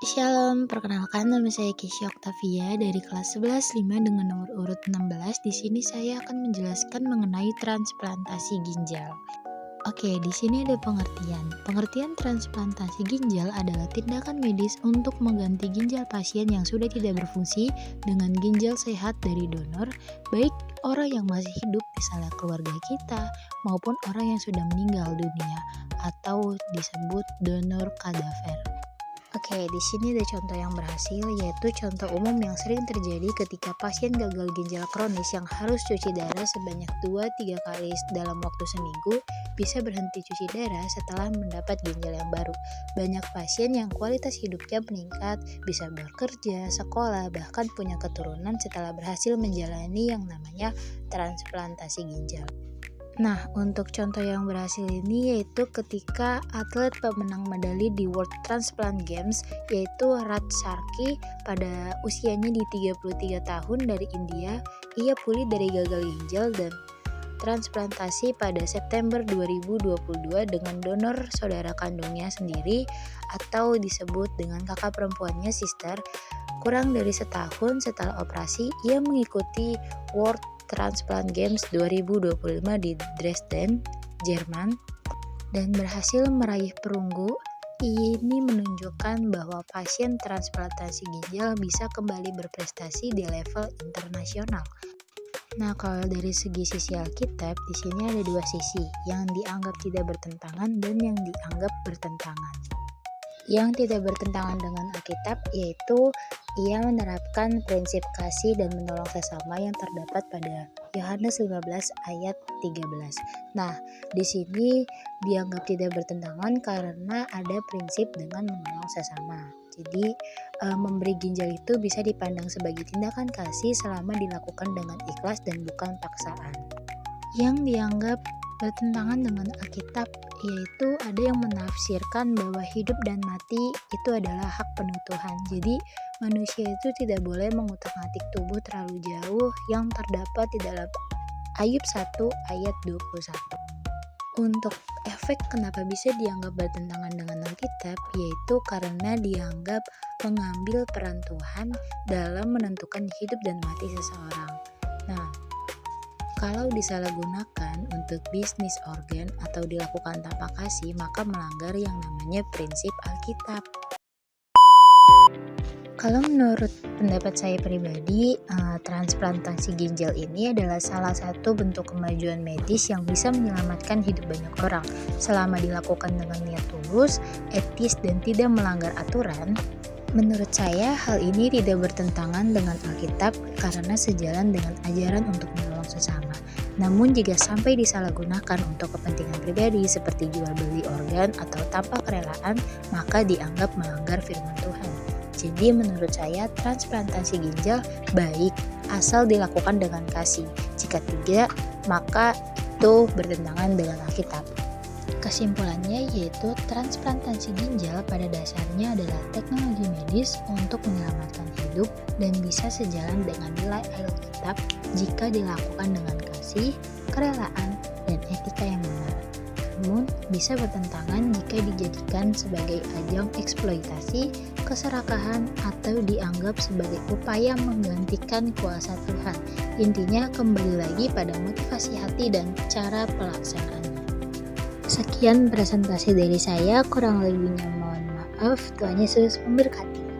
Shalom, perkenalkan nama saya Kesya Oktavia dari kelas 11 5 dengan nomor urut 16. Di sini saya akan menjelaskan mengenai transplantasi ginjal. Oke, di sini ada pengertian. Pengertian transplantasi ginjal adalah tindakan medis untuk mengganti ginjal pasien yang sudah tidak berfungsi dengan ginjal sehat dari donor, baik orang yang masih hidup, misalnya keluarga kita, maupun orang yang sudah meninggal dunia atau disebut donor kadaver. Oke, di sini ada contoh yang berhasil, yaitu contoh umum yang sering terjadi ketika pasien gagal ginjal kronis yang harus cuci darah sebanyak 2-3 kali dalam waktu seminggu, bisa berhenti cuci darah setelah mendapat ginjal yang baru. Banyak pasien yang kualitas hidupnya meningkat, bisa bekerja, sekolah, bahkan punya keturunan setelah berhasil menjalani yang namanya transplantasi ginjal. Nah, untuk contoh yang berhasil ini yaitu ketika atlet pemenang medali di World Transplant Games yaitu Raj Sharkey pada usianya di 33 tahun dari India. Ia pulih dari gagal ginjal dan transplantasi pada September 2022 dengan donor saudara kandungnya sendiri atau disebut dengan kakak perempuannya sister. Kurang dari setahun setelah operasi, ia mengikuti World Transplant Games 2025 di Dresden, Jerman, dan berhasil meraih perunggu. Ini menunjukkan bahwa pasien transplantasi ginjal bisa kembali berprestasi di level internasional. Nah, kalau dari sisi Alkitab, di sini ada dua sisi, yang dianggap tidak bertentangan dan yang dianggap bertentangan. Yang tidak bertentangan dengan Alkitab yaitu ia menerapkan prinsip kasih dan menolong sesama yang terdapat pada Yohanes 15 ayat 13. Nah, di sini dianggap tidak bertentangan karena ada prinsip dengan menolong sesama. Jadi, memberi ginjal itu bisa dipandang sebagai tindakan kasih selama dilakukan dengan ikhlas dan bukan paksaan. Yang dianggap bertentangan dengan Alkitab yaitu ada yang menafsirkan bahwa hidup dan mati itu adalah hak penuh Tuhan. Jadi manusia itu tidak boleh mengutak-atik tubuh terlalu jauh yang terdapat di dalam Ayub 1 ayat 21. Untuk efek kenapa bisa dianggap bertentangan dengan Alkitab yaitu karena dianggap mengambil peran Tuhan dalam menentukan hidup dan mati seseorang. Nah, kalau disalahgunakan untuk bisnis organ atau dilakukan tanpa kasih, maka melanggar yang namanya prinsip Alkitab. Kalau menurut pendapat saya pribadi, transplantasi ginjal ini adalah salah satu bentuk kemajuan medis yang bisa menyelamatkan hidup banyak orang. Selama dilakukan dengan niat tulus, etis, dan tidak melanggar aturan, menurut saya hal ini tidak bertentangan dengan Alkitab karena sejalan dengan ajaran untuk menolong sesama. Namun jika sampai disalahgunakan untuk kepentingan pribadi seperti jual beli organ atau tanpa kerelaan, maka dianggap melanggar firman Tuhan. Jadi menurut saya transplantasi ginjal baik asal dilakukan dengan kasih. Jika tidak, maka itu bertentangan dengan Alkitab. Kesimpulannya yaitu transplantasi ginjal pada dasarnya adalah teknologi medis untuk menyelamatkan hidup dan bisa sejalan dengan nilai Alkitab jika dilakukan dengan kasih, kerelaan, dan etika yang benar. Namun bisa bertentangan jika dijadikan sebagai ajang eksploitasi, keserakahan, atau dianggap sebagai upaya menggantikan kuasa Tuhan. Intinya kembali lagi pada motivasi hati dan cara pelaksanaannya. Sekian presentasi dari saya, kurang lebihnya mohon maaf. Tuhan Yesus memberkati.